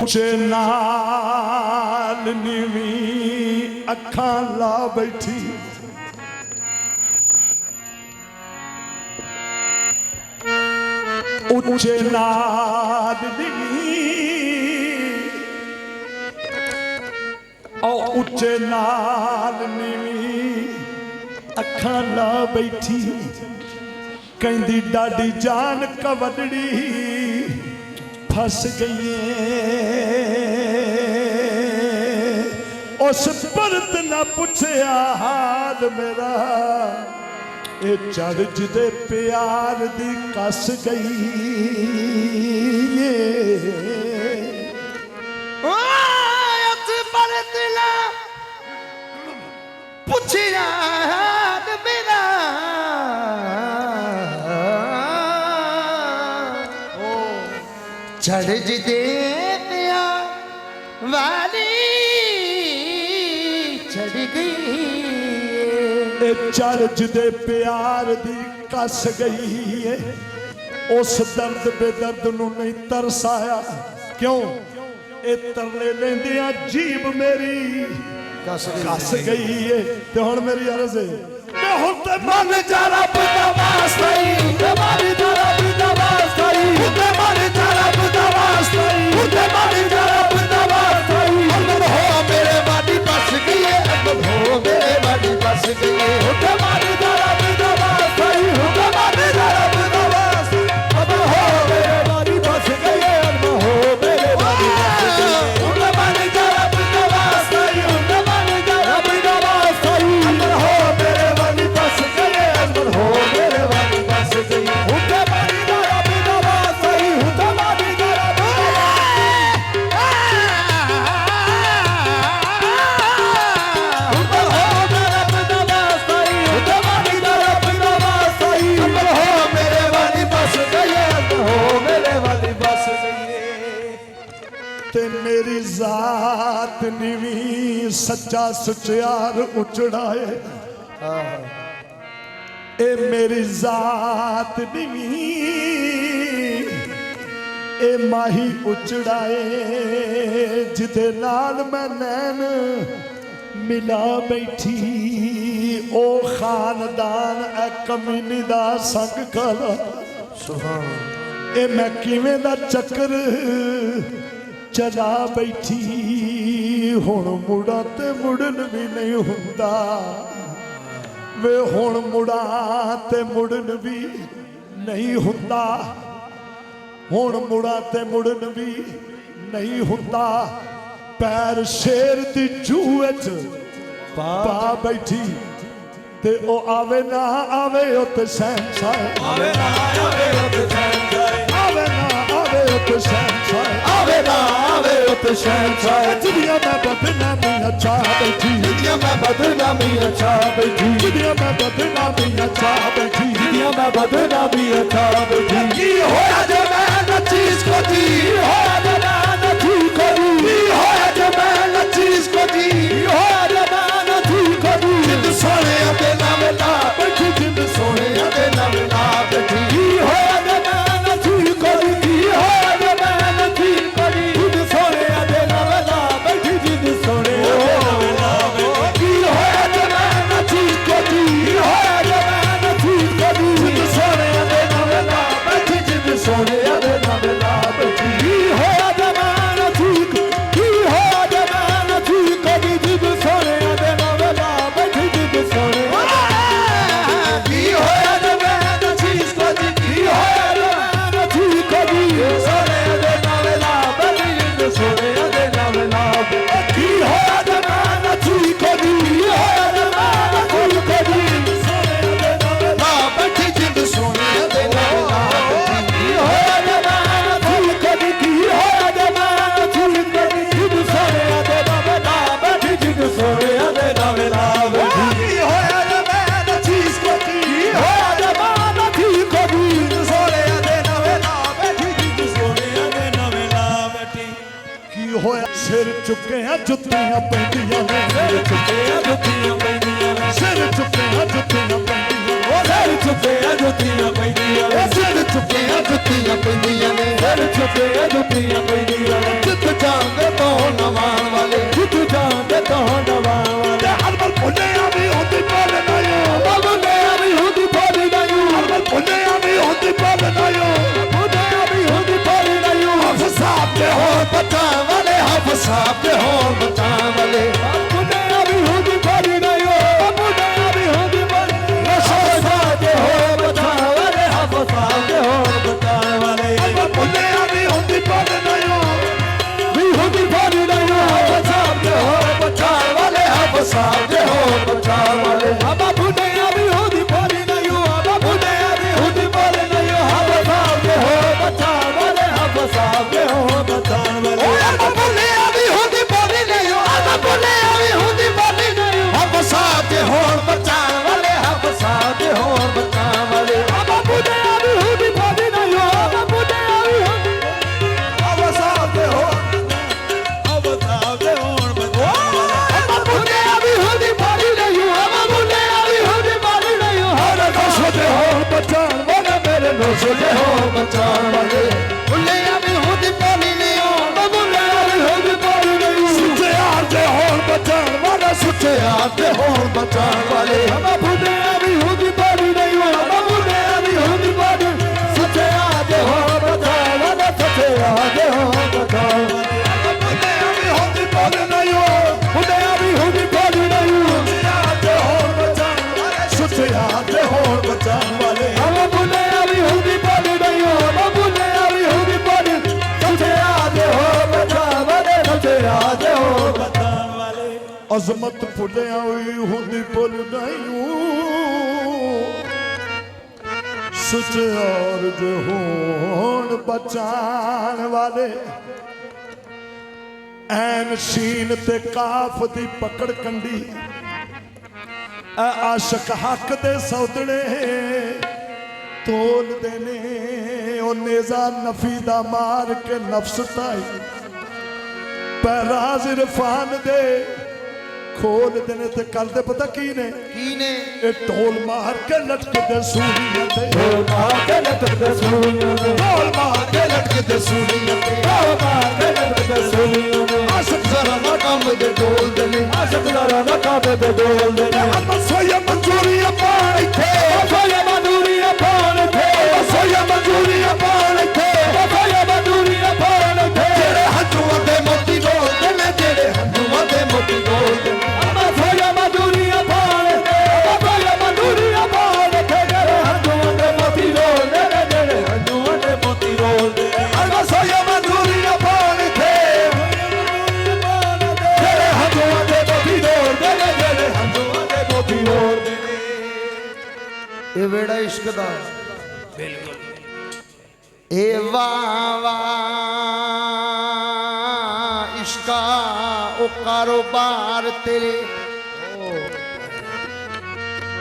ਉੱਚੇ ਨਾਲ ਨੀਵੀਂ ਅੱਖਾਂ ਲਾ ਬੈਠੀ ਉੱਚੇ ਨਾਲ ਨੀਵੀਂ ਉੱਚੇ ਨਾਲ ਨੀਵੀਂ ਅੱਖਾਂ ਲਾ ਬੈਠੀ ਕਹਿੰਦੀ ਡਾਡੀ ਜਾਨ ਕਵੜੜੀ फस गई उस भरत ना पुछया हाल मेरा ये चढ़ जिदे प्यार दी कस गई उस भरत ना पुछया हाल मेरा चढ़ जिदे प्यार वाली चढ़ गई चढ़ जिदे प्यार दी कस गई है उस दर्द बेदर्द नू नहीं तरस आया क्यों ए तरले लेंदियां जीभ मेरी कस गई है ते हुण मेरी अर्ज है मैं हुण ते मन जरा पिता वास्ता ही ते मारी जरा पिता वास्ता ही ते मारी जरा पिता वास्ता ही ते मारी जरा पिता वास्ता ही अमर हो मेरे बाडी बस गई अमर हो मेरे बाडी बस गई ते मारी जरा पिता वास्ता ही ते मारी जरा पिता वास्ता अमर हो मेरे बाडी बस गई अमर हो मेरे बाडी बस गई ते मारी जरा पिता वास्ता ही ते मारी जरा पिता वास्ता ही अमर हो मेरे बाडी बस गई अमर हो मेरे बाडी बस गई ते मारी जरा पिता वास्ता ही ते मारी जरा ते मेरी जात निवी सच्चा सुचियार उचड़ाए ए मेरी जात निवी ए माही उचड़ाए जिदे नाल मैं नैन मिला बैठी ओ खानदान ए कमीनी दा संग कला ए मैं किवें दा चक्कर चला बैठी हुण मुड़ा ते मुड़न भी नहीं हुंदा वे हुण मुड़ा ते मुड़न भी नहीं हुंदा हुण मुड़ा ते मुड़न भी नहीं हुंदा पैर शेर दी जूए च पा बैठी ते ओ आवे ना आवे ओ ते सहनशाह आवे ना आवे ओ ते सहनशाह आवे ना आवे ओ ते सहनशाह आवे ना आवे ओ ते सहनशाह जिदिया मैं बदनामी अच्छा बैठी जिदिया मैं बदनामी अच्छा बैठी जिदिया मैं बदनामी अच्छा बैठी जिदिया मैं बदनामी अच्छा बैठी की होया जे मैं न चीज को दी होया जे मैं न ठीक को दी होया जे मैं न चीज को दी होया जे मैं न ठीक को दी जिंद सोने दे नाम ला बैठी जिंद सोने दे नाम ला बैठी की होया जे मैं न ठीक को दी होया जे मैं न ठीक को दी जिंद सोने दे नाम ला बैठी जिंद सोने दे नाम ला बैठी की होया जे मैं न ठीक को दी होया जे मैं न ठीक को दी जिंद सोने दे नाम ला बैठी जिंद सोने दे नाम ला बैठी की होया जे मैं न ठीक की होया जे मैं न ठीक को दी जिंद सोने दे नाम ला बैठी जिंद सोने की होया जे मैं न चीज को दी की होया जे मैं न ठीक को दी सोने दे नाम ला बैठी जिंद सोने दे नाम ला की होया जे मैं न ठीक को दी होया जे मैं न ठीक को दी सोने दे नाम ला बैठी जिंद सोने दे नाम ला की होया जे मैं न ठीक को दी की होया जे मैं न ठीक को दी जिंद सोने दे नाम ला बैठी जिंद सोने दे नाम ला बैठी होया जे मैं न चीज को दी होया जे मैं न ठीक को दी सोने दे नाम ला बैठी जिंद सोने दे नाम ला बैठी की होया सिर चुके हैं जुत्तियां पैंदियां ने सिर चुके हैं जुत्तियां पैंदियां ने सिर चुके हैं जुत्तियां पैंदियां ओ सिर चुके हैं जुत्तियां पैंदियां ने सिर चुके हैं जुत्तियां पैंदियां ने सिर चुके हैं जुत्तियां पैंदियां ने जित जान ते होण बचाण वाले हम बुढ़िया भी होगी बड़ी नहीं हो हम बुढ़िया भी होगी बड़ी सच्चे आगे हो बचाण वाले सच्चे आगे हो बचाण वाले हम बुढ़िया भी होगी बड़ी नहीं हो बुढ़िया भी होगी बड़ी नहीं हो आगे होर बचान वाले सच्चे आगे होर बचान वाले हम बुढ़िया भी होगी बड़ी नहीं हो हम बुढ़िया भी होगी बड़ी सच्चे आगे हो बचाण वाले सच्चे आगे हो बचाण वाले अजमत भुलिया हुई हुंदी भुल नहीं सच्चे आगे होर बचान वाले ऐन शीन ते काफ दी पकड़ कंडी आशक हक दे सौदड़े तोल देने ओ नेजा नफी दा मार के नफ्स ताई पैराज इरफान दे खोल देने ते कर दे पता की ने ए ढोल मार के लटके दे सूरियां ते ढोल मार के लटके दे सूरियां ते ढोल मार के लटके दे सूरियां ते ढोल मार के लटके दे सूरियां ते आशिक जरा ना काम दे ढोल देने आशिक जरा ना काम दे ढोल देने हम सोया मंजूरियां पाई थे सोया मंजूरियां पाई थे सोया मंजूरियां पाई थे सोया मंजूरियां पाई थे तेरे हंझुआं दे मोती ढोल देने तेरे हंझुआं दे मोती ढोल देने सोया मंजूरियां पाई थे सोया मंजूरियां पाई थे तेरे हंझुआं दे मोती ढोल देने तेरे हंझुआं दे मोती ढोल देने हम सोया मंजूरियां पाई थे तेरे हंझुआं दे मोती ढोल देने तेरे हंझुआं दे मोती ढोल देने ये वेड़ा इश्क दा बिल्कुल ए वाह वाह इश्का ओ कारोबार तेरे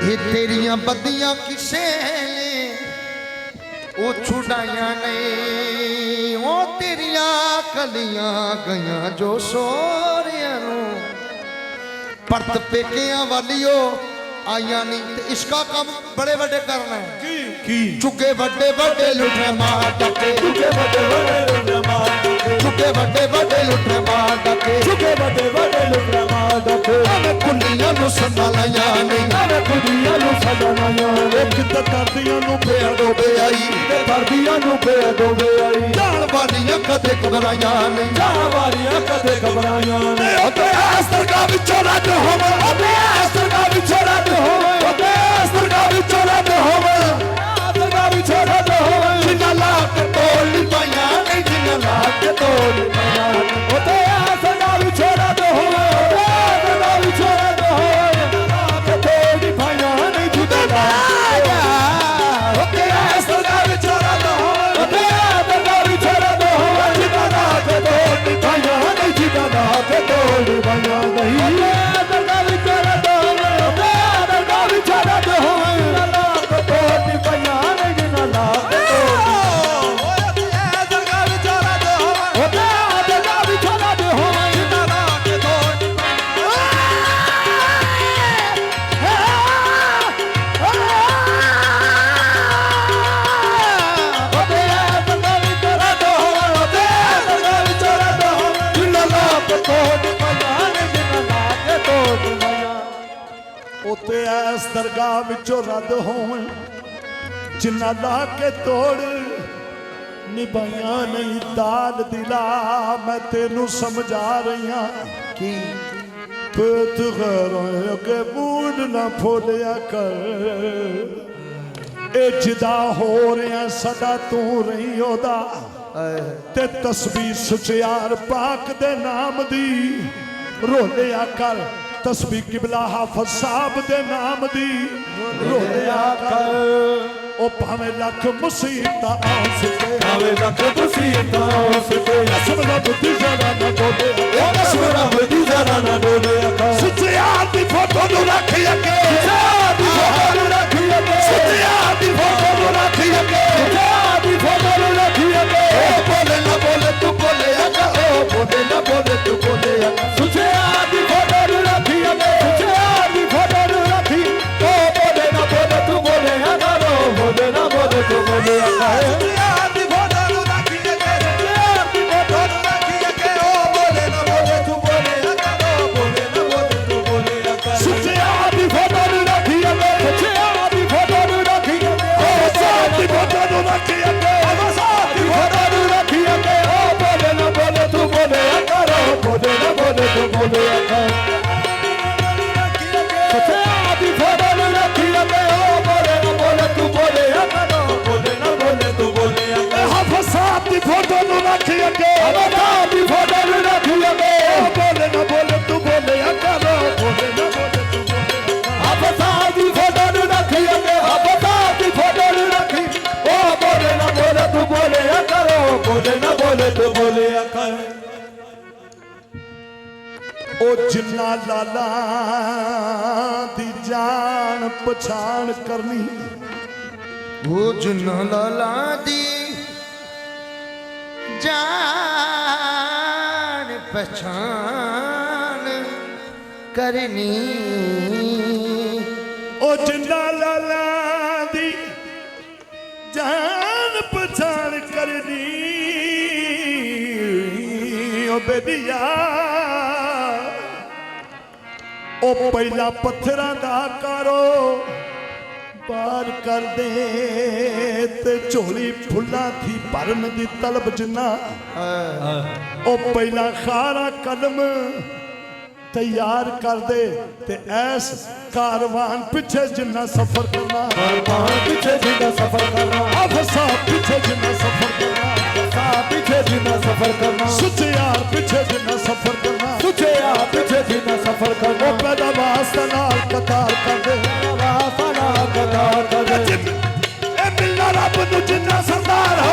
ये तेरियां बदियां किसे ने ओ छुड़ाइयां नहीं ओ तेरियां कलियां गईयां जो सोरियां नू परत पेकियां वालियो आइया नहीं ते इसका काम बड़े बड़े करना है की चुके बड़े बड़े लुटे मार डके चुके बड़े बड़े लुटे मार डके चुके बड़े बड़े लुटे मार डके चुके बड़े बड़े लुटे मार डके अरे कुंडियां नु संभालिया नहीं अरे कुंडियां नु संभालिया एक ते करदियां नु बेड़ डोबे आई ते करदियां नु बेड़ डोबे आई जान वालियां कदे घबराइयां नहीं जान वालियां कदे घबराइयां नहीं ओते आस्तर का विचों रद होवे ओते आस्तर का विचों रद होवे ओते आस्तर का विचों रद होवे आस्तर का विचों रद होवे जिन्ना लाख तोल पाया नहीं जिन्ना लाख तोल पाया ओते आस्तर का विचों रद होवे ओते आस्तर का विचों रद होवे लाख तोल पाया नहीं जिन्ना लाख ओते आस्तर का विचों रद होवे ओते आस्तर का विचों रद होवे जिन्ना लाख तोल पाया नहीं जिन्ना लाख तोल पाया नहीं उते ऐस दरगाह विचों रद होवन जिन्ना ला के तोड़ निभाइया नहीं दाल दिला मैं तेनू समझा रही हाँ की पेट गैरों के मूड ना फोलिया कर ए जिदा हो रहा सदा तू रही ओदा ते तस्बीह सुचियार पाक दे नाम दी रोलिया कर तस्बीह किबला हाफिज साहब दे नाम दी रोलिया कर ओ भावे लख मुसीबतां आ सके भावे लख मुसीबतां आ सके असमना बुद्धि जरा ना डोले ओ असमना बुद्धि जरा ना डोले सुचियार दी फोटो नू रख अगे सुचियार दी फोटो नू रख अगे सुचियार दी फोटो नू रख अगे सुचियार दी फोटो नू रख अगे ओ बोले ना बोले तू बोले अगा ओ बोले ना बोले तू बोले अगा सुचियार दी फोटो नू रख अगे सुचियार दी फोटो नू रख ओ बोले ना बोले तू बोले अगा ओ बोले ना बोले तू बोले अगा सुचियार दी फोटो नू रख अगे सुचियार दी फोटो नू रख अगे ओ बोले ना बोले तू बोले अगा ओ बोले ना बोले तू बोले अगा ਉਹ ਜਿੰਨਾ ਲਾਲਾ ਦੀ ਜਾਣ ਪਛਾਣ ਕਰਨੀ ਉਹ ਜਿੰਨਾ ਲਾਲਾ ਦੀ ਜਾਣ ਪਛਾਣ ਕਰਨੀ ਉਹ ਜਿੰਨਾ ਲਾਲਾ ਦੀ ਜਾਣ ਪਛਾਣ ਕਰਨੀ ਉਹ ਬੇਦੀਆ ਉਹ ਪਹਿਲਾ ਪੱਥਰਾਂ ਦਾ ਕਰੋ ਪਾਰ ਕਰ ਦੇ ਤੇ ਝੋਲੀ ਫੁੱਲਾਂ ਦੀ ਭਰਨ ਦੀ ਤਲਬ ਜਿੰਨਾ ਉਹ ਪਹਿਲਾ ਖਾਰਾ ਕਦਮ ਤਿਆਰ ਕਰ ਦੇ ਤੇ ਐਸ ਕਾਰਵਾਨ ਪਿੱਛੇ ਜਿੰਨਾ ਸਫ਼ਰ ਕਰਨਾ ਕਾਰਵਾਨ ਪਿੱਛੇ ਜਿੰਨਾ ਸਫ਼ਰ ਕਰਨਾ ਅਫਸਾ ਪਿੱਛੇ ਜਿੰਨਾ ਸਫ਼ਰ ਕਰਨਾ ਸਾ ਪਿੱਛੇ ਜਿੰਨਾ ਸਫ਼ਰ ਕਰਨਾ ਸੁਚਿਆਰ ਪਿੱਛੇ ਜਿੰਨਾ ਸਫ਼ਰ ਕਰਨਾ ਸੁਚਿਆ ਪਿੱਛੇ ਜਿੰਨਾ ਸਫ਼ਰ ਕਰਨਾ ਉਹ ਪੈਦਾ ਵਾਸਤਾ ਨਾਲ ਕਤਾਰ ਕਰ ਦੇ ਵਾਸਾ ਨਾਲ ਕਤਾਰ ਕਰ ਦੇ ਇਹ ਮਿਲਣਾ ਰੱਬ ਨੂੰ ਜਿੰਨਾ ਸਰਦਾਰ